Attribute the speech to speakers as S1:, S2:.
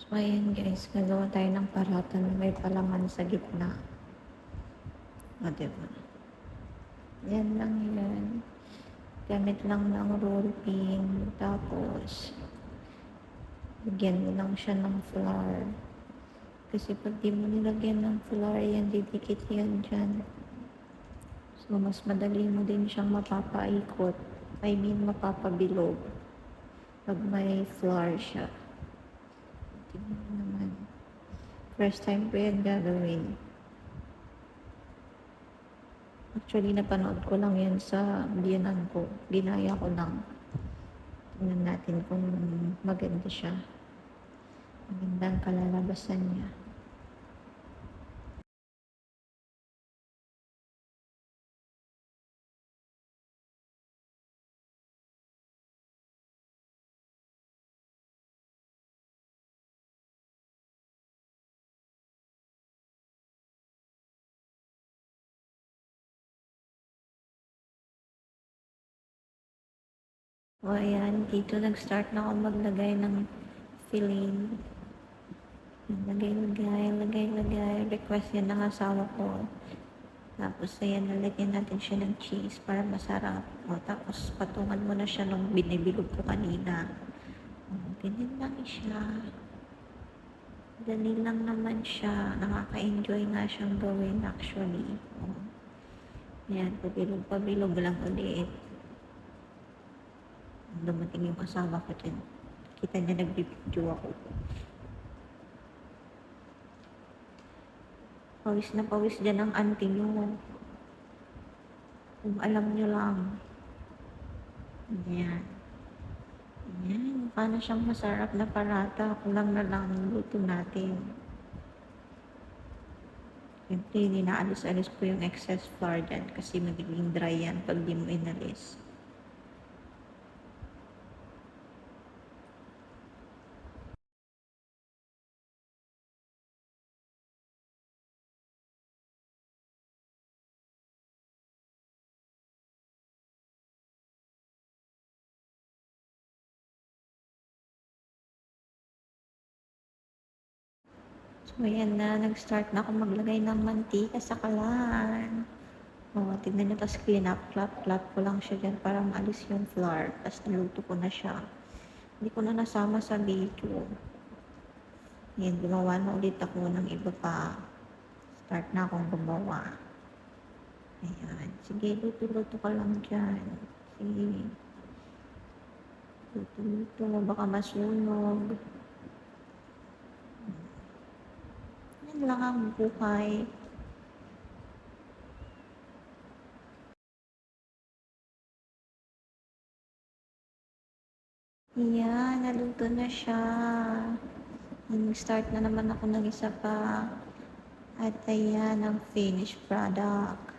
S1: So, ayan guys, gagawa tayo ng parata na may palaman sa gitna. O, diba? Yan lang yan. Gamit lang ng roll pin. Tapos, lagyan mo lang siya ng flour. Kasi pag di mo nilagyan ng flour, yan, didikit yan dyan. So, mas madali mo din siyang mapapaikot. I mean, mapapabilog. Pag may flour siya. Tingnan mo naman. First time ko yan gagawin. Actually, napanood ko lang yan sa biyanan ko. Ginaya ko lang. Tingnan natin kung maganda siya. Magandang kalalabasan niya. O ayan, dito nag-start na ako maglagay ng filling. Lagay. Request yan ng asawa ko. Tapos ayan, nalagyan natin siya ng cheese para masarap. O, tapos patungan mo na siya nung binibilog ko kanina. O, ganyan lang siya. Dali lang naman siya. Nakaka-enjoy nga siyang gawin actually. O, ayan, pabilog lang ulit. Dumating yung asawa ko dyan. Kita niya nagbibidyo ako. Pawis na pawis dyan ang auntie nyo. Kung alam nyo lang. Ayan. Ayan. Paano siyang masarap na parata. Kulang na lang luto natin. Siyempre, ninaalis-alis ko yung excess flour dyan kasi magiging dry yan pag di mo inalis. So, ayan na. Nag-start na ako maglagay ng mantika sa kalan. O, tignan nyo. Tapos clean up. Clap ko lang siya dyan para maalis yung flour. Tapos naluto ko na siya. Hindi ko na nasama sa video. Ayan, gumawa na ulit ako ng iba pa. Start na akong gumawa. Ayan. Sige, luto-luto ka lang dyan. Sige. Luto-luto. Baka masunog. Yan lang ang buhay. Ayan, naluto na siya. Start na naman ako ng isa pa. At ayan ang finished product.